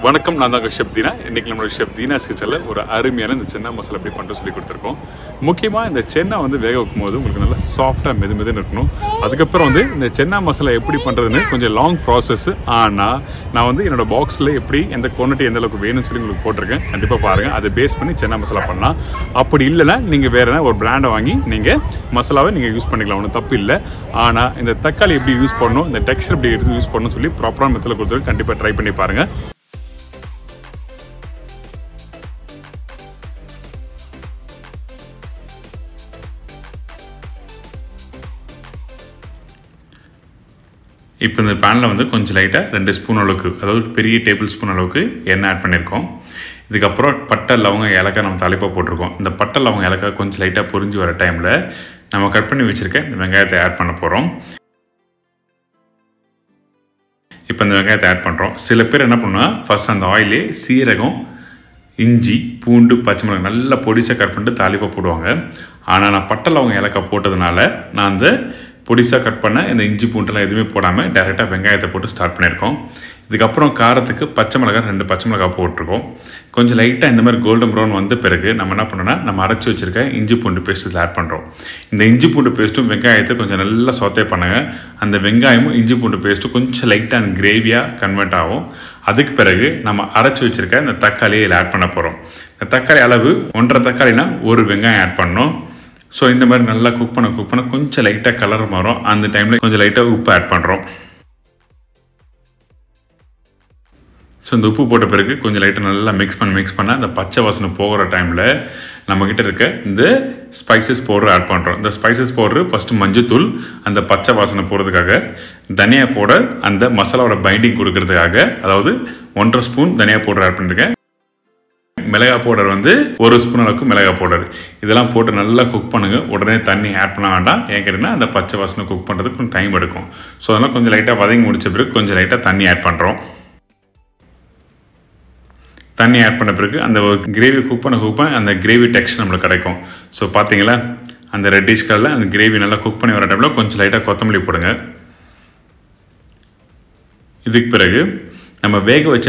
வணக்கம், நான் தான் ஷெஃப் தீனா. இன்றைக்கி நம்மளோட ஷெஃப் தீனா கிச்சனில் ஒரு அருமையான இந்த சென்னா மசாலா எப்படி பண்ணுறது சொல்லி கொடுத்துருக்கோம். முக்கியமாக இந்த சென்னா வேக வைக்கும் போது உங்களுக்கு நல்லா சாஃப்டாக மெதுன்னு இருக்கணும். அதுக்கப்புறம் இந்த சென்னா மசாலா எப்படி பண்ணுறதுன்னு கொஞ்சம் லாங் ப்ராசஸ். ஆனால் நான் என்னோடய பாக்ஸில் எப்படி எந்த குவான்டிட்டி எந்த அளவுக்கு வேணும்னு சொல்லி உங்களுக்கு போட்டிருக்கேன். கண்டிப்பாக பாருங்கள், அதை பேஸ் பண்ணி சென்னா மசாலா பண்ணலாம். அப்படி இல்லைன்னா நீங்கள் வேறு ஒரு பிராண்டை வாங்கி நீங்கள் மசாலாவை நீங்கள் யூஸ் பண்ணிக்கலாம், ஒன்றும் தப்பு இல்லை. ஆனால் இந்த தக்காளி எப்படி யூஸ் பண்ணணும், இந்த டெக்ஸ்டர் எப்படி எடுத்து யூஸ் பண்ணணும்னு சொல்லி ப்ராப்பரான மெத்தடில் கொடுத்துருக்கு. கண்டிப்பாக ட்ரை பண்ணி பாருங்கள். இப்போ இந்த பேனில் கொஞ்சம் லைட்டாக 2 ஸ்பூன் அளவுக்கு, அதாவது பெரிய டேபிள் ஸ்பூன் அளவுக்கு எண்ணெய் ஆட் பண்ணியிருக்கோம். இதுக்கப்புறம் பட்டை லவங்கம் ஏலக்காய் நம்ம தலைப்பாக போட்டிருக்கோம். இந்த பட்டை லவங்கம் ஏலக்காய் கொஞ்சம் லைட்டாக பொரிஞ்சு வர டைமில் நம்ம கட் பண்ணி வச்சுருக்க இந்த வெங்காயத்தை ஆட் பண்ண போகிறோம். இப்போ இந்த வெங்காயத்தை ஆட் பண்ணுறோம். சில பேர் என்ன பண்ணுவாங்க, ஃபஸ்ட் அந்த ஆயிலே சீரகம், இஞ்சி, பூண்டு, பச்சை மிளகாய் நல்லா பொடிசாக கட் பண்ணிட்டு தாளிப்பாக போடுவாங்க. ஆனால் நான் பட்டை லவங்கம் ஏலக்காய் போட்டதுனால நான் அந்த பொடிசாக கட் பண்ண இந்த இஞ்சி பூண்டெல்லாம் எதுவுமே போடாமல் டைரெக்டாக வெங்காயத்தை போட்டு ஸ்டார்ட் பண்ணியிருக்கோம். இதுக்கப்புறம் காரத்துக்கு பச்சை மிளகாய் 2 பச்சை மிளகாய் போட்டிருக்கோம். கொஞ்சம் லைட்டாக இந்த மாதிரி கோல்டன் ப்ரௌன் வந்த பிறகு நம்ம என்ன பண்ணோன்னா, நம்ம அரைச்சி வச்சுருக்க இஞ்சி பூண்டு பேஸ்ட் இதில் ஆட் பண்ணுறோம். இந்த இஞ்சி பூண்டு பேஸ்ட்டும் வெங்காயத்தை கொஞ்சம் நல்லா சோத்தே பண்ணுங்க. அந்த வெங்காயமும் இஞ்சி பூண்டு பேஸ்ட்டும் கொஞ்சம் லைட்டாக அந்த கிரேவியாக கன்வெர்ட் ஆகும். அதுக்கு பிறகு நம்ம அரைச்சி வச்சுருக்க இந்த தக்காளியை இதில் ஆட் பண்ண போகிறோம். இந்த தக்காளி அளவு 1.5 தக்காளினா 1 வெங்காயம் ஆட் பண்ணணும். ஸோ இந்த மாதிரி நல்லா குக் பண்ண கொஞ்சம் லைட்டாக கலர் மாறும். அந்த டைமில் கொஞ்சம் லைட்டாக உப்பு ஆட் பண்ணுறோம். ஸோ இந்த உப்பு போட்ட பிறகு கொஞ்சம் லைட்டாக நல்லா மிக்ஸ் பண்ண அந்த பச்சை வாசனை போகிற டைமில் நம்மக்கிட்ட இருக்க இந்த ஸ்பைசஸ் பவுடர் ஆட் பண்ணுறோம். இந்த ஸ்பைசஸ் பவுடர் ஃபஸ்ட்டு மஞ்சத்தூள், அந்த பச்சை வாசனை போகிறதுக்காக, தனியா பவுடர் அந்த மசாலாவோட பைண்டிங் கொடுக்கறதுக்காக, அதாவது 1.5 ஸ்பூன் தனியா பவுடர் ஆட் பண்ணியிருக்கேன். மிளகாய் பவுடர் 1 ஸ்பூன் அளவுக்கு மிளகாய் பவுடர். இதெல்லாம் போட்டு நல்லா குக் பண்ணுங்கள். உடனே தண்ணி ஆட் பண்ண வேண்டாம். ஏன் கேட்டிங்கன்னா அந்த பச்சை வாசனை குக் பண்ணுறதுக்கு கொஞ்சம் டைம் எடுக்கும். ஸோ அதெல்லாம் கொஞ்சம் லைட்டாக வதங்கி முடிச்ச பிறகு கொஞ்சம் லைட்டாக தண்ணி ஆட் பண்ணுறோம். தண்ணி ஆட் பண்ண பிறகு அந்த கிரேவி குக் பண்ண அந்த கிரேவி டெக்ஸ்சர் நம்மளுக்கு கிடைக்கும். ஸோ பார்த்தீங்களா, அந்த ரெட்டிஷ் கலரில் அந்த கிரேவி நல்லா குக் பண்ணி வர டைமில் கொஞ்சம் லைட்டாக கொத்தமல்லி போடுங்க. இதுக்கு பிறகு நம்ம வேக வச்ச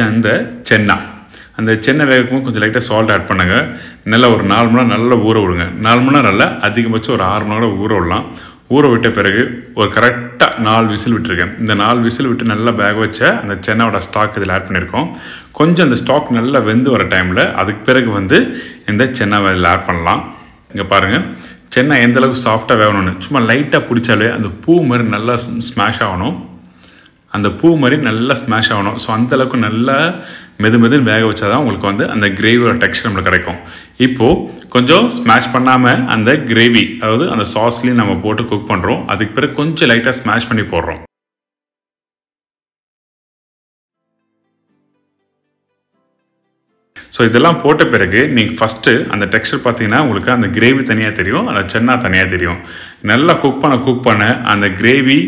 அந்த சென்னை வேகக்கும் கொஞ்சம் லைட்டாக சால்ட் ஆட் பண்ணுங்க. நல்லா ஒரு 4 மணி நேரம் நல்லா ஊற விடுங்க. 4 மணி நேரம் இல்லை, அதிகபட்சம் ஒரு 6 மணி நேரம் ஊற விடலாம். ஊற விட்ட பிறகு ஒரு கரெக்டாக 4 விசில் விட்டுருக்கேன். இந்த 4 விசில் விட்டு நல்லா வேக வச்ச அந்த சென்னாவோட ஸ்டாக் இதில் ஆட் பண்ணியிருக்கோம். கொஞ்சம் அந்த ஸ்டாக் நல்லா வெந்து வர டைமில் அதுக்கு பிறகு இந்த சென்னாவை இதில் ஆட் பண்ணலாம். இங்கே பாருங்கள், சென்னா எந்த அளவுக்கு சாஃப்டாக வேகணும்னு சும்மா லைட்டாக பிடிச்சாலே அந்த பூ மாதிரி நல்லா ஸ்மாஷ் ஆகணும். அந்த பூ மாதிரி நல்லா ஸ்மாஷ் ஆகணும். ஸோ அந்தளவுக்கு நல்லா மெதுன்னு வேக வச்சா தான் உங்களுக்கு அந்த கிரேவியோட டெக்ஸ்சர் நம்மளுக்கு கிடைக்கும். இப்போது கொஞ்சம் ஸ்மாஷ் பண்ணாமல் அந்த கிரேவி, அதாவது அந்த சாஸ்லேயும் நம்ம போட்டு குக் பண்ணுறோம். அதுக்கு பிறகு கொஞ்சம் லைட்டாக ஸ்மாஷ் பண்ணி போடுறோம். ஸோ இதெல்லாம் போட்ட பிறகு நீங்கள் ஃபஸ்ட்டு அந்த டெக்ஸ்சர் பார்த்தீங்கன்னா உங்களுக்கு அந்த கிரேவி தனியாக தெரியும், அந்த சென்னா தனியாக தெரியும். நல்லா குக் பண்ண அந்த கிரேவி,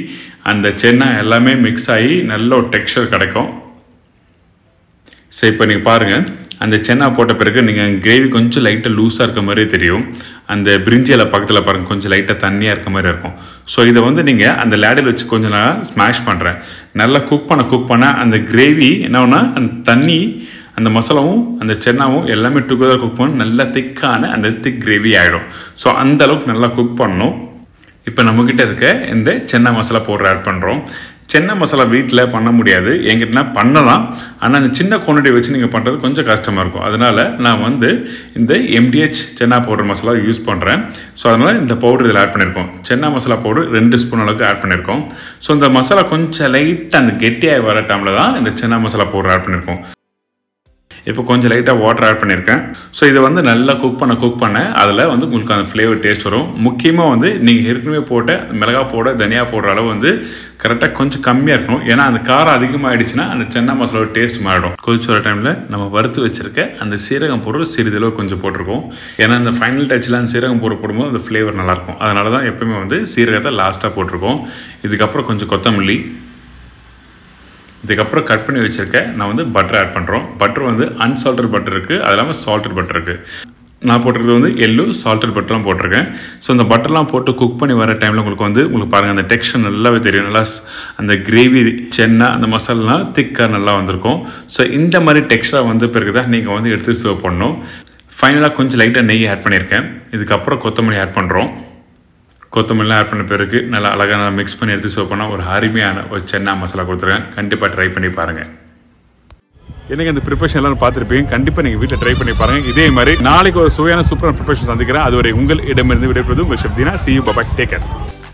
அந்த சென்னா எல்லாமே மிக்ஸ் ஆகி நல்ல ஒரு டெக்ஸ்சர் கிடைக்கும். சரி, இப்போ நீங்கள் பாருங்கள், அந்த சென்னா போட்ட பிறகு நீங்கள் கிரேவி கொஞ்சம் லைட்டாக லூஸாக இருக்க மாதிரியே தெரியும். அந்த பிரிஞ்சியில் பக்கத்தில் பாருங்கள், கொஞ்சம் லைட்டாக தண்ணியாக இருக்க மாதிரி இருக்கும். ஸோ இதை நீங்கள் அந்த லேடில் வச்சு கொஞ்சம் நான் ஸ்மாஷ் பண்ணுறேன். நல்லா குக் பண்ண அந்த கிரேவி என்ன ஆகுனா, அந்த தண்ணி, அந்த மசாலாவும் அந்த சென்னாவும் எல்லாமே டுகெதர் குக் பண்ணி நல்லா திக்கான அந்த திக் கிரேவி ஆகிடும். ஸோ அந்த அளவுக்கு நல்லா குக் பண்ணணும். இப்போ நம்மக்கிட்ட இருக்க இந்த சென்னா மசாலா பவுடர் ஆட் பண்ணுறோம். சென்னா மசாலா வீட்டில் பண்ண முடியாது, என்கிட்டனா பண்ணலாம். ஆனால் அந்த சின்ன குவான்டிட்டி வச்சு நீங்கள் பண்ணுறது கொஞ்சம் கஷ்டமாக இருக்கும். அதனால் நான் இந்த MDH சென்னா பவுடர் மசாலா யூஸ் பண்ணுறேன். ஸோ அதனால் இந்த பவுடர் இதில் ஆட் பண்ணியிருக்கோம். சென்னா மசாலா பவுடர் 2 ஸ்பூன் அளவுக்கு ஆட் பண்ணியிருக்கோம். ஸோ இந்த மசாலா கொஞ்சம் லைட்டாக அந்த கெட்டியாக வர டைமில் தான் இந்த சென்னா மசாலா பவுடர் ஆட் பண்ணியிருக்கோம். இப்போ கொஞ்சம் லைட்டாக வாட்டர் ஆட் பண்ணியிருக்கேன். ஸோ இதை நல்லா குக் பண்ண அதில் உங்களுக்கு அந்த ஃப்ளேவர் டேஸ்ட் வரும். முக்கியமாக நீங்கள் ஏற்கனவே போட்ட மிளகாய் பவுடர், தனியா பவுடர் அளவு கரெக்டாக கொஞ்சம் கம்மியாக இருக்கணும். ஏன்னா அந்த காரம் அதிகமாகிடுச்சுன்னா அந்த சென்னா மசாலாவோட டேஸ்ட் மாறிடும். கொதிச்சு வர டைமில் நம்ம வறுத்து வச்சுருக்க அந்த சீரகம் பவுடர் சிறிதளவு கொஞ்சம் போட்டிருக்கோம். ஏன்னா அந்த ஃபைனல் டச்சில் அந்த சீரகம் பவுடர் போடும்போது அந்த ஃப்ளேவர் நல்லாயிருக்கும். அதனால தான் எப்போயுமே சீரகத்தை லாஸ்ட்டாக போட்டிருக்கோம். இதுக்கப்புறம் கொஞ்சம் கொத்தமல்லி, இதுக்கப்புறம் கட் பண்ணி வச்சுருக்க நான் பட்டர் ஆட் பண்ணுறோம். பட்டர் அன்சால்டட் பட்டர் இருக்குது, அது இல்லாமல் சால்டட் பட்டர் இருக்குது. நான் போட்டிருக்கிறது வந்து எள்ளு சால்டட் பட்டர்லாம் போட்டிருக்கேன். ஸோ அந்த பட்டர்லாம் போட்டு குக் பண்ணி வர டைமில் உங்களுக்கு பாருங்கள் அந்த டெக்ஸ்சர் நல்லாவே தெரியும். நல்லா அந்த கிரேவி சென்னா அந்த மசாலாலாம் திக்காக நல்லா வந்திருக்கும். ஸோ இந்த மாதிரி டெக்ஸ்டராக வந்து பிறகு தான் நீங்கள் வந்து எடுத்து சர்வ் பண்ணணும். ஃபைனலாக கொஞ்சம் லைட்டாக நெய் ஆட் பண்ணியிருக்கேன். இதுக்கப்புறம் கொத்தமல்லி ஆட் பண்ணுறோம். கொத்தமல்லாம் ஆட் பண்ண பிறகு நல்லா அழகாக நல்லா மிக்ஸ் பண்ணி எடுத்து சர்வ் பண்ணால் ஒரு அருமையான ஒரு சென்னா மசாலா கொடுத்துருக்கேன். கண்டிப்பாக ட்ரை பண்ணி பாருங்கள். எனக்கு இந்த ப்ரிப்பரேஷன் எல்லாரும் பார்த்துருப்பீங்க. கண்டிப்பாக நீங்கள் வீட்டில் ட்ரை பண்ணி பாருங்கள். இதே மாதிரி நாளைக்கு ஒரு சுவையான சூப்பரான ப்ரிப்பரேஷன் சந்திக்கிறேன். அதுவரை உங்கள் இடமிருந்து விடைபெறுவது உங்கள் chef Deena. See you, bye bye, take care.